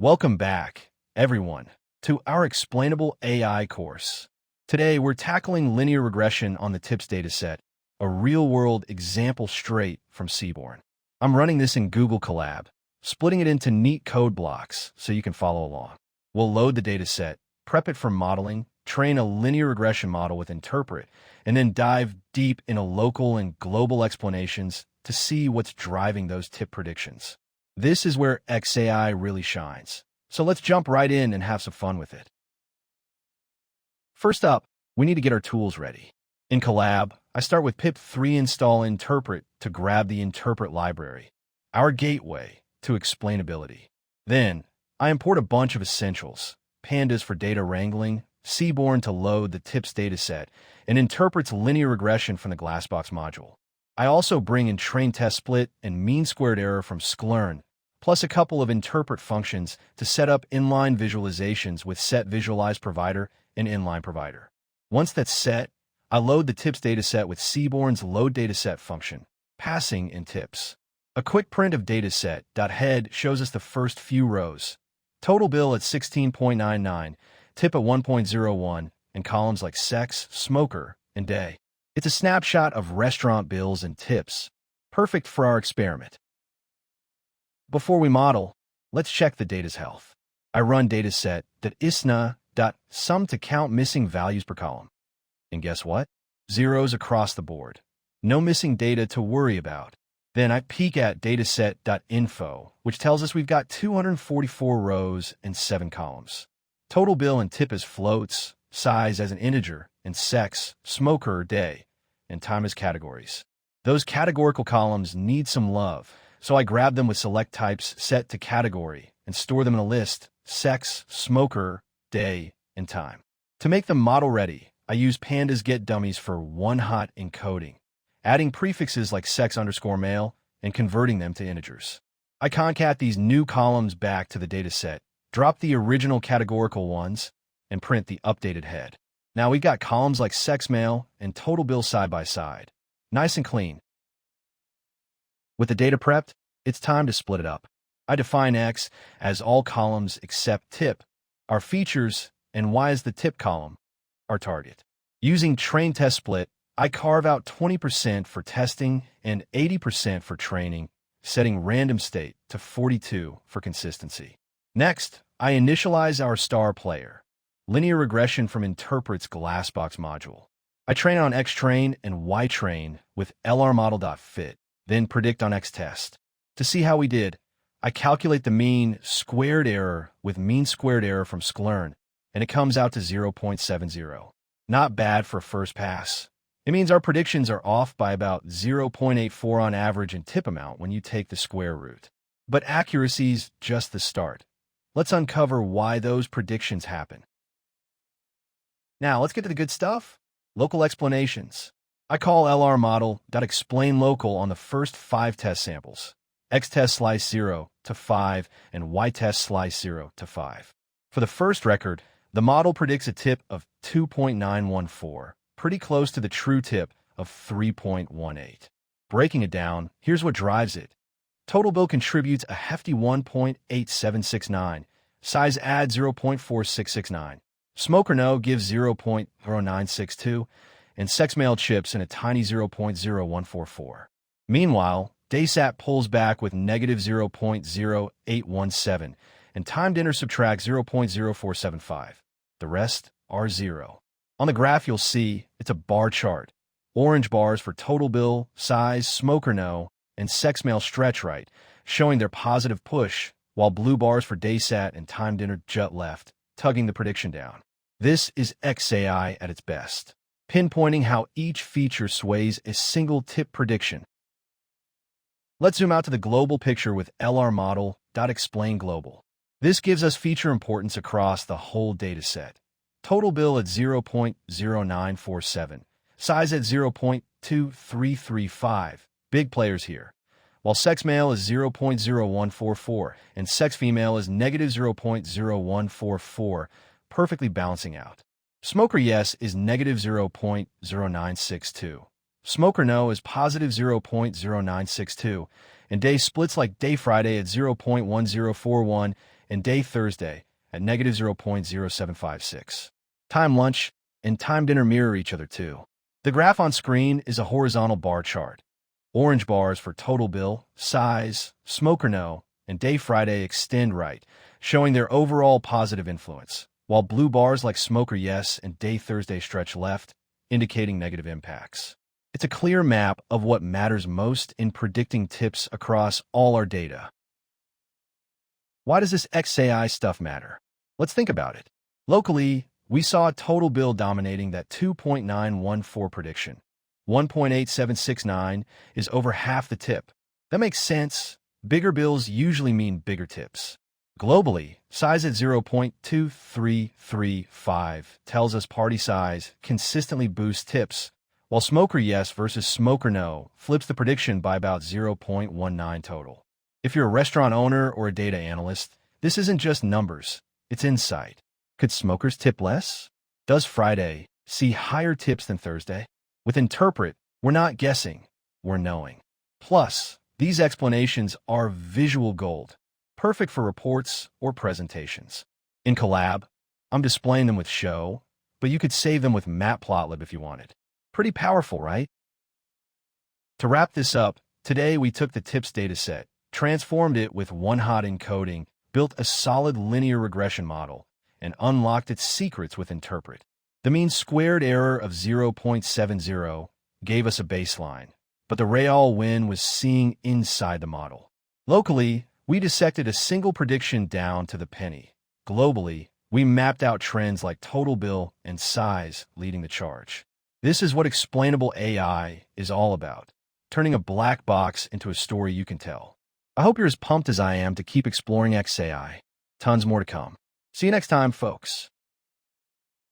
Welcome back, everyone, to our Explainable AI course. Today, we're tackling linear regression on the TIPS dataset, a real-world example straight from Seaborn. I'm running this in Google Colab, splitting it into neat code blocks so you can follow along. We'll load the dataset, prep it for modeling, train a linear regression model with Interpret, and then dive deep into local and global explanations to see what's driving those TIP predictions. This is where XAI really shines. So let's jump right in and have some fun with it. First up, we need to get our tools ready. In Colab, I start with pip3 install interpret to grab the interpret library, our gateway to explainability. Then, I import a bunch of essentials, pandas for data wrangling, Seaborn to load the TIPS dataset, and interprets linear regression from the Glassbox module. I also bring in train test split and mean squared error from sklearn, plus a couple of interpret functions to set up inline visualizations with set visualize provider and inline provider. Once that's set, I load the TIPS dataset with Seaborn's load dataset function, passing in TIPS. A quick print of dataset.head shows us the first few rows. Total bill at 16.99, tip at 1.01, and columns like sex, smoker, and day. It's a snapshot of restaurant bills and tips, perfect for our experiment. Before we model, let's check the data's health. I run dataset.isna.sum to count missing values per column. And guess what? Zeros across the board. No missing data to worry about. Then I peek at dataset.info, which tells us we've got 244 rows and 7 columns. Total bill and tip as floats, size as an integer, and sex, smoker, day, and time as categories. Those categorical columns need some love, so I grab them with select types set to category and store them in a list, sex, smoker, day, and time. To make them model ready, I use pandas get dummies for one-hot encoding, adding prefixes like sex_male and converting them to integers. I concat these new columns back to the dataset, drop the original categorical ones, and print the updated head. Now we've got columns like sex male and total bill side by side. Nice and clean. With the data prepped, it's time to split it up. I define X as all columns except tip, our features, and Y as the tip column, our target. Using train test split, I carve out 20% for testing and 80% for training, setting random state to 42 for consistency. Next, I initialize our star player, linear regression from Interpret's Glassbox module. I train on xtrain and ytrain with lrmodel.fit, then predict on xtest. To see how we did, I calculate the mean squared error with mean squared error from sklearn, and it comes out to 0.70. Not bad for a first pass. It means our predictions are off by about 0.84 on average in tip amount when you take the square root. But accuracy's just the start. Let's uncover why those predictions happen. Now, let's get to the good stuff. Local explanations. I call lrmodel.explainLocal on the first 5 test samples. xtest slice 0 to 5 and ytest slice 0 to 5. For the first record, the model predicts a tip of 2.914, pretty close to the true tip of 3.18. Breaking it down, here's what drives it. Total bill contributes a hefty 1.8769, size adds 0.4669. Smoker no gives 0.0962, and sex male chips in a tiny 0.0144. Meanwhile, daysat pulls back with negative 0.0817, and timed inter subtracts 0.0475. The rest are 0. On the graph, you'll see it's a bar chart. Orange bars for total bill, size, smoker no, and sex male stretch right, showing their positive push, while blue bars for daysat and timed inter jut left, tugging the prediction down. This is XAI at its best, pinpointing how each feature sways a single tip prediction. Let's zoom out to the global picture with lrmodel.explainGlobal. This gives us feature importance across the whole dataset. Total bill at 0.0947, size at 0.2335, big players here, while sex male is 0.0144 and sex female is negative 0.0144, perfectly balancing out. Smoker yes is negative 0.0962. Smoker no is positive 0.0962, and day splits like day Friday at 0.1041 and day Thursday at negative 0.0756. Time lunch and time dinner mirror each other too. The graph on screen is a horizontal bar chart. Orange bars for total bill, size, smoke or no, and day Friday extend right, showing their overall positive influence, while blue bars like smoke or yes and day Thursday stretch left, indicating negative impacts. It's a clear map of what matters most in predicting tips across all our data. Why does this XAI stuff matter? Let's think about it. Locally, we saw a total bill dominating that 2.914 prediction. 1.8769 is over half the tip. That makes sense. Bigger bills usually mean bigger tips. Globally, size at 0.2335 tells us party size consistently boosts tips, while smoke or yes versus smoke or no flips the prediction by about 0.19 total. If you're a restaurant owner or a data analyst, this isn't just numbers, it's insight. Could smokers tip less? Does Friday see higher tips than Thursday? With Interpret, we're not guessing, we're knowing. Plus, these explanations are visual gold, perfect for reports or presentations. In Colab, I'm displaying them with Show, but you could save them with Matplotlib if you wanted. Pretty powerful, right? To wrap this up, today we took the tips dataset, transformed it with one-hot encoding, built a solid linear regression model, and unlocked its secrets with Interpret. The mean squared error of 0.70 gave us a baseline, but the real win was seeing inside the model. Locally, we dissected a single prediction down to the penny. Globally, we mapped out trends like total bill and size leading the charge. This is what explainable AI is all about, turning a black box into a story you can tell. I hope you're as pumped as I am to keep exploring XAI. Tons more to come. See you next time, folks.